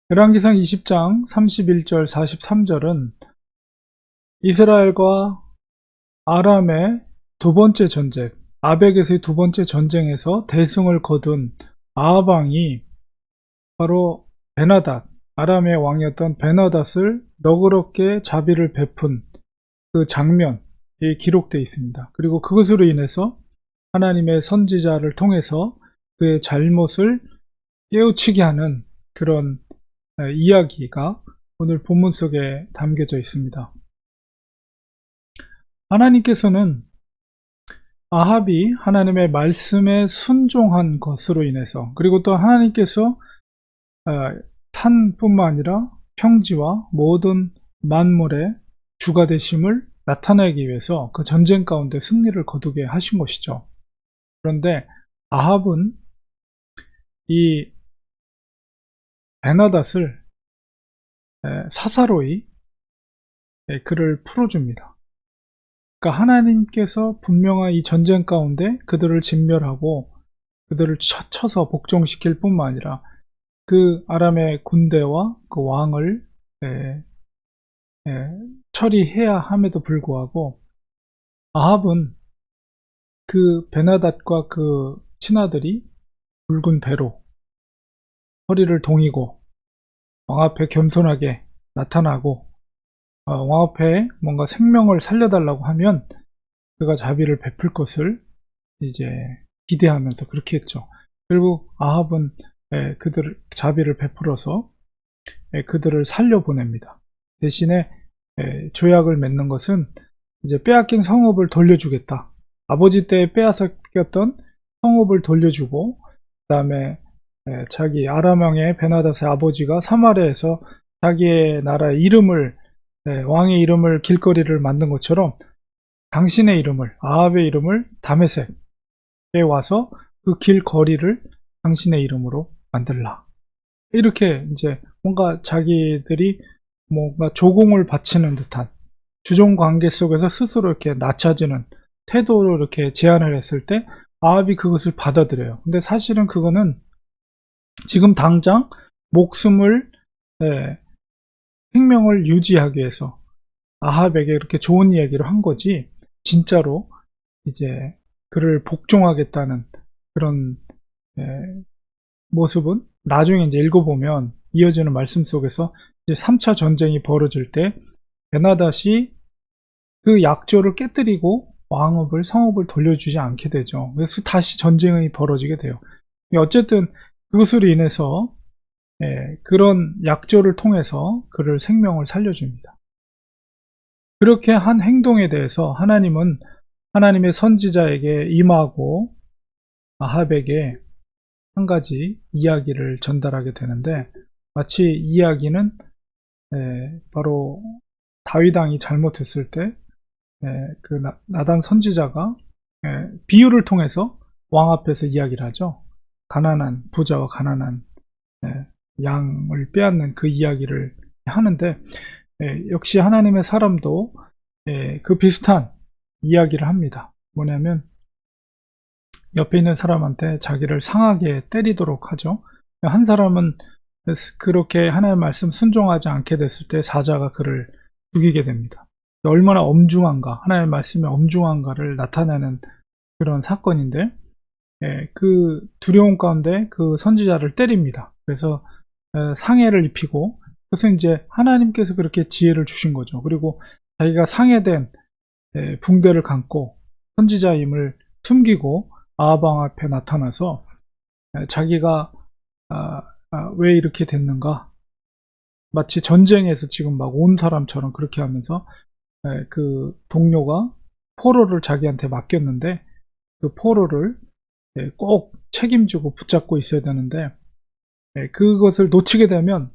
열왕기상 20장 31절 43절은 이스라엘과 아람의 두 번째 전쟁, 아벡에서의 두 번째 전쟁에서 대승을 거둔 아합 왕이 바로 베나닷, 아람의 왕이었던 베나닷을 너그럽게 자비를 베푼 그 장면이 기록되어 있습니다. 그리고 그것으로 인해서 하나님의 선지자를 통해서 그의 잘못을 깨우치게 하는 그런 이야기가 오늘 본문 속에 담겨져 있습니다. 하나님께서는 아합이 하나님의 말씀에 순종한 것으로 인해서, 그리고 또 하나님께서 산뿐만 아니라 평지와 모든 만물의 주가 되심을 나타내기 위해서 그 전쟁 가운데 승리를 거두게 하신 것이죠. 그런데 아합은 이 베나닷을 사사로이 그를 풀어줍니다. 그러니까 하나님께서 분명한 이 전쟁 가운데 그들을 진멸하고 그들을 쳐서 복종시킬 뿐만 아니라 그 아람의 군대와 그 왕을 처리해야 함에도 불구하고 아합은 그 베나닷과 그 친아들이 붉은 배로 허리를 동이고 왕 앞에 겸손하게 나타나고 왕 앞에 뭔가 생명을 살려달라고 하면 그가 자비를 베풀 것을 이제 기대하면서 그렇게 했죠. 결국 아합은 그들을 자비를 베풀어서 그들을 살려보냅니다. 대신에 조약을 맺는 것은 이제 빼앗긴 성읍을 돌려주겠다. 아버지 때 빼앗겼던 성읍을 돌려주고, 그 다음에 자기 아람 왕의 베나닷의 아버지가 사마리아에서 자기의 나라의 이름을 왕의 이름을 길거리를 만든 것처럼 당신의 이름을, 아합의 이름을 다메섹에 와서 그 길거리를 당신의 이름으로 만들라. 이렇게 이제 뭔가 자기들이 뭔가 조공을 바치는 듯한 주종 관계 속에서 스스로 이렇게 낮춰지는 태도로 이렇게 제안을 했을 때 아합이 그것을 받아들여요. 근데 사실은 그거는 지금 당장 목숨을 생명을 유지하기 위해서 아합에게 이렇게 좋은 이야기를 한 거지, 진짜로 이제 그를 복종하겠다는 그런 모습은 나중에 이제 읽어보면 이어지는 말씀 속에서 이제 3차 전쟁이 벌어질 때 베나닷이 그 약조를 깨뜨리고 성읍을 돌려주지 않게 되죠. 그래서 다시 전쟁이 벌어지게 돼요. 어쨌든 그것으로 인해서 그런 약조를 통해서 그를 생명을 살려줍니다. 그렇게 한 행동에 대해서 하나님은 하나님의 선지자에게 임하고 아합에게 한 가지 이야기를 전달하게 되는데, 마치 이 이야기는 바로 다윗 왕이 잘못했을 때 그 나단 선지자가 비유를 통해서 왕 앞에서 이야기를 하죠. 가난한 부자와 가난한 양을 빼앗는 그 이야기를 하는데, 역시 하나님의 사람도 그 비슷한 이야기를 합니다. 뭐냐면 옆에 있는 사람한테 자기를 상하게 때리도록 하죠. 한 사람은 그렇게 하나님의 말씀 순종하지 않게 됐을 때 사자가 그를 죽이게 됩니다. 얼마나 엄중한가, 하나님의 말씀의 엄중한가를 나타내는 그런 사건인데, 그 두려움 가운데 그 선지자를 때립니다. 그래서 상해를 입히고, 그것은 이제 하나님께서 그렇게 지혜를 주신 거죠. 그리고 자기가 상해된 붕대를 감고 선지자임을 숨기고 아합 왕 앞에 나타나서 자기가 왜 이렇게 됐는가, 마치 전쟁에서 지금 막 온 사람처럼 그렇게 하면서 그 동료가 포로를 자기한테 맡겼는데 그 포로를 꼭 책임지고 붙잡고 있어야 되는데 그것을 놓치게 되면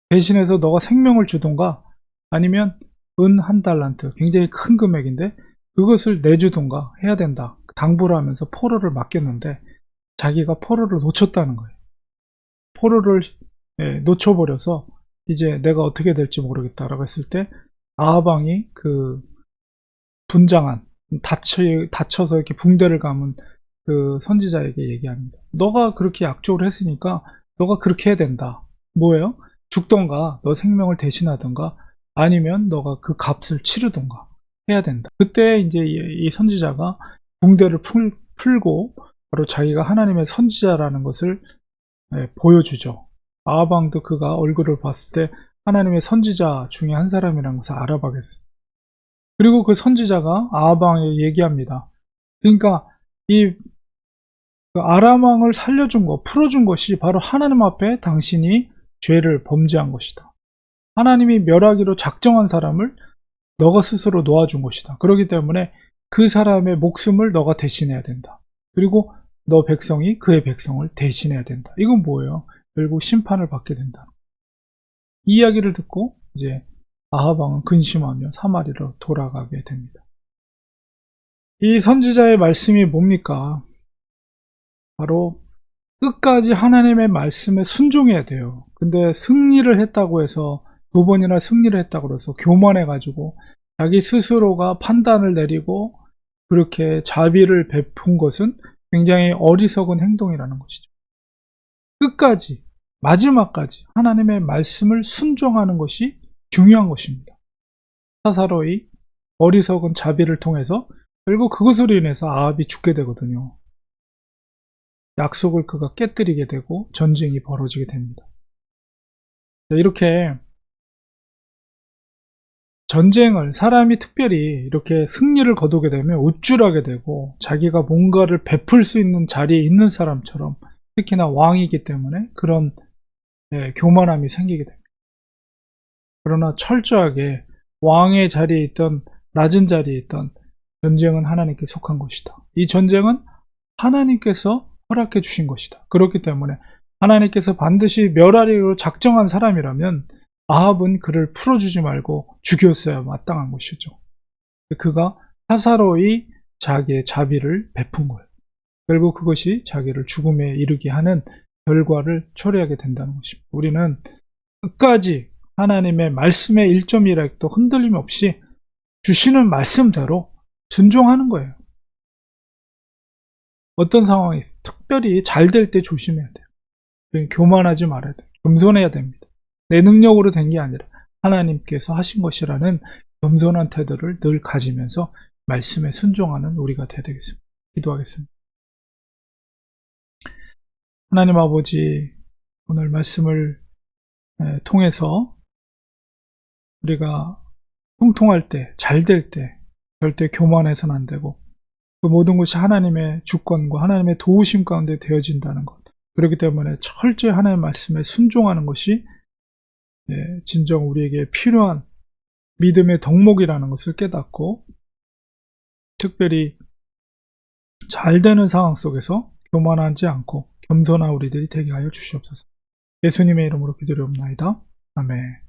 대신해서 너가 생명을 주던가 아니면 은 한 달란트, 굉장히 큰 금액인데 그것을 내주던가 해야 된다, 당부를 하면서 포로를 맡겼는데 자기가 포로를 놓쳤다는 거예요. 포로를 놓쳐버려서 이제 내가 어떻게 될지 모르겠다라고 했을 때 아합 왕이 그 분장한, 다쳐서 이렇게 붕대를 감은 그 선지자에게 얘기합니다. 너가 그렇게 약조를 했으니까 너가 그렇게 해야 된다. 뭐예요? 죽던가 너 생명을 대신하던가 아니면 너가 그 값을 치르던가 해야 된다. 그때 이제 이 선지자가 붕대를 풀고 바로 자기가 하나님의 선지자라는 것을 보여주죠. 아하방도 그가 얼굴을 봤을 때 하나님의 선지자 중에 한 사람이라는 것을 알아보게 됐어요. 그리고 그 선지자가 아하방에 얘기합니다. 그러니까 이 아람 왕을 살려준 것, 풀어준 것이 바로 하나님 앞에 당신이 죄를 범죄한 것이다. 하나님이 멸하기로 작정한 사람을 너가 스스로 놓아준 것이다. 그렇기 때문에 그 사람의 목숨을 너가 대신해야 된다. 그리고 너 백성이 그의 백성을 대신해야 된다. 이건 뭐예요? 결국 심판을 받게 된다. 이 이야기를 듣고 이제 아합 왕은 근심하며 사마리로 돌아가게 됩니다. 이 선지자의 말씀이 뭡니까? 바로 끝까지 하나님의 말씀에 순종해야 돼요. 근데 승리를 했다고 해서 2번이나 승리를 했다고 해서 교만해가지고 자기 스스로가 판단을 내리고 그렇게 자비를 베푼 것은 굉장히 어리석은 행동이라는 것이죠. 끝까지 마지막까지 하나님의 말씀을 순종하는 것이 중요한 것입니다. 사사로이 어리석은 자비를 통해서 결국 그것으로 인해서 아합이 죽게 되거든요. 약속을 그가 깨뜨리게 되고 전쟁이 벌어지게 됩니다. 이렇게 전쟁을 사람이 특별히 이렇게 승리를 거두게 되면 우쭐하게 되고 자기가 뭔가를 베풀 수 있는 자리에 있는 사람처럼 특히나 왕이기 때문에 그런 교만함이 생기게 됩니다. 그러나 철저하게 왕의 자리에 있던 낮은 자리에 있던 전쟁은 하나님께 속한 것이다. 이 전쟁은 하나님께서 허락해 주신 것이다. 그렇기 때문에 하나님께서 반드시 멸하리로 작정한 사람이라면 아합은 그를 풀어주지 말고 죽였어야 마땅한 것이죠. 그가 사사로이 자기의 자비를 베푼 거예요. 결국 그것이 자기를 죽음에 이르게 하는 결과를 초래하게 된다는 것입니다. 우리는 끝까지 하나님의 말씀의 1.1획도 흔들림 없이 주시는 말씀대로 순종하는 거예요. 어떤 상황이 특별히 잘 될 때 조심해야 돼요. 교만하지 말아야 돼요. 겸손해야 됩니다. 내 능력으로 된 게 아니라 하나님께서 하신 것이라는 겸손한 태도를 늘 가지면서 말씀에 순종하는 우리가 되야 되겠습니다. 기도하겠습니다. 하나님 아버지, 오늘 말씀을 통해서 우리가 통통할 때, 잘 될 때 절대 교만해서는 안 되고 그 모든 것이 하나님의 주권과 하나님의 도우심 가운데 되어진다는 것. 그렇기 때문에 철저히 하나님의 말씀에 순종하는 것이 진정 우리에게 필요한 믿음의 덕목이라는 것을 깨닫고 특별히 잘 되는 상황 속에서 교만하지 않고 겸손한 우리들이 되게 하여 주시옵소서. 예수님의 이름으로 기도드리옵나이다. 아멘.